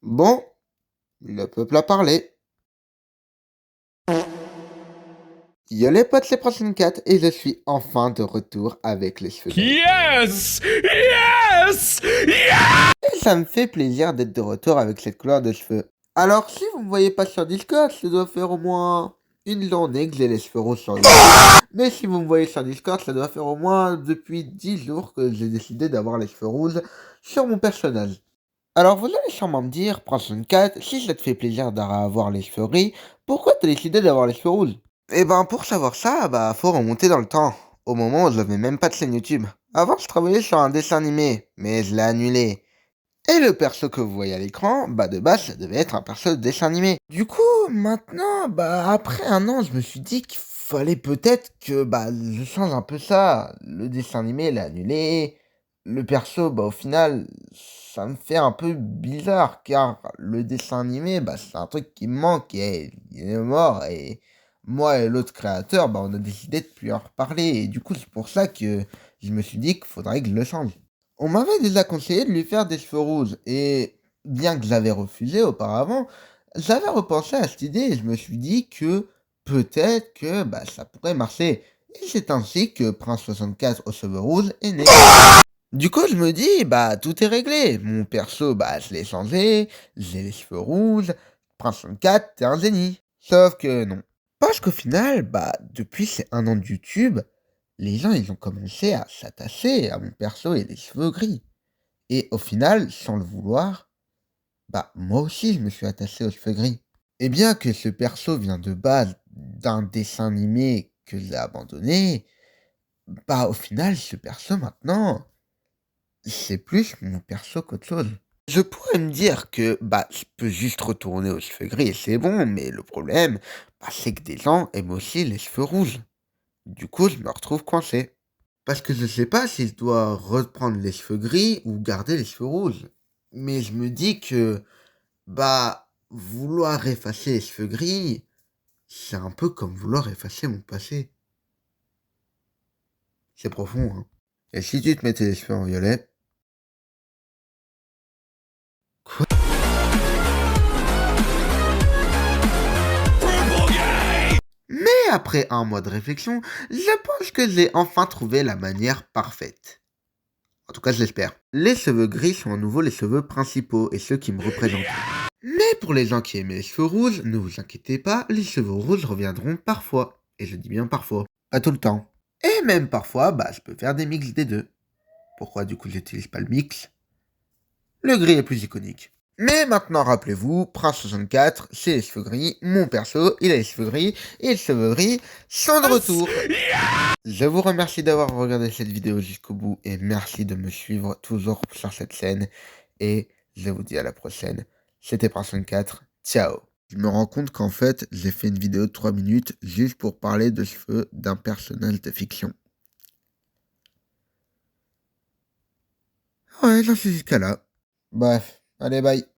Bon, le peuple a parlé. Yo les potes, c'est Prochaine 4 et je suis enfin de retour avec les cheveux gris. Yes! Yes! Yes! Et ça me fait plaisir d'être de retour avec cette couleur de cheveux. Alors, si vous me voyez pas sur Discord, ça doit faire au moins une journée que j'ai les cheveux roses sur YouTube. Mais si vous me voyez sur Discord, ça doit faire au moins depuis 10 jours que j'ai décidé d'avoir les cheveux rouges sur mon personnage. Alors vous allez sûrement me dire, Prochaine 4, si ça te fait plaisir d'avoir les cheveux gris, pourquoi t'as décidé d'avoir les cheveux rouges? Eh ben pour savoir ça, bah faut remonter dans le temps, au moment où je n'avais même pas de chaîne YouTube. Avant je travaillais sur un dessin animé, mais je l'ai annulé. Et le perso que vous voyez à l'écran, bah de base ça devait être un perso de dessin animé. Du coup, maintenant, bah après un an, je me suis dit qu'il fallait peut-être que bah je change un peu ça. Le dessin animé l'a annulé. Le perso, bah au final, ça me fait un peu bizarre car le dessin animé, bah c'est un truc qui me manque et il est mort et moi et l'autre créateur, bah on a décidé de plus en reparler et du coup c'est pour ça que je me suis dit qu'il faudrait que je le change. On m'avait déjà conseillé de lui faire des cheveux rouges, et bien que j'avais refusé auparavant, j'avais repensé à cette idée et je me suis dit que peut-être que bah, ça pourrait marcher. Et c'est ainsi que Prince 64 aux cheveux rouges est né. Du coup, je me dis, bah tout est réglé. Mon perso, bah je l'ai changé, j'ai les cheveux rouges, Prince 64, t'es un génie. Sauf que non. Parce qu'au final, bah depuis ces un an de YouTube, les gens ils ont commencé à s'attacher à mon perso et les cheveux gris. Et au final, sans le vouloir, bah moi aussi je me suis attaché aux cheveux gris. Et bien que ce perso vient de base d'un dessin animé que j'ai abandonné, bah au final ce perso maintenant, c'est plus mon perso qu'autre chose. Je pourrais me dire que bah je peux juste retourner aux cheveux gris et c'est bon, mais le problème, bah, c'est que des gens aiment aussi les cheveux rouges. Du coup, je me retrouve coincé. Parce que je sais pas si je dois reprendre les cheveux gris ou garder les cheveux rouges. Mais je me dis que, bah, vouloir effacer les cheveux gris, c'est un peu comme vouloir effacer mon passé. C'est profond, hein. Et si tu te mettais les cheveux en violet? Quoi? Mais après un mois de réflexion, je pense que j'ai enfin trouvé la manière parfaite. En tout cas, je l'espère. Les cheveux gris sont à nouveau les cheveux principaux et ceux qui me représentent. Mais pour les gens qui aimaient les cheveux rouges, ne vous inquiétez pas, les cheveux rouges reviendront parfois. Et je dis bien parfois. Pas tout le temps. Et même parfois, bah, je peux faire des mix des deux. Pourquoi du coup j'utilise pas le mix? Le gris est plus iconique. Mais maintenant, rappelez-vous, Prince 64, c'est les cheveux gris. Mon perso, il a les cheveux gris. Et les cheveux gris sont de retour. Je vous remercie d'avoir regardé cette vidéo jusqu'au bout. Et merci de me suivre toujours sur cette chaîne. Et je vous dis à la prochaine. C'était Prince 64. Ciao. Je me rends compte qu'en fait, j'ai fait une vidéo de 3 minutes juste pour parler de cheveux d'un personnage de fiction. Ouais, j'en suis jusqu'à là. Bref, allez, bye.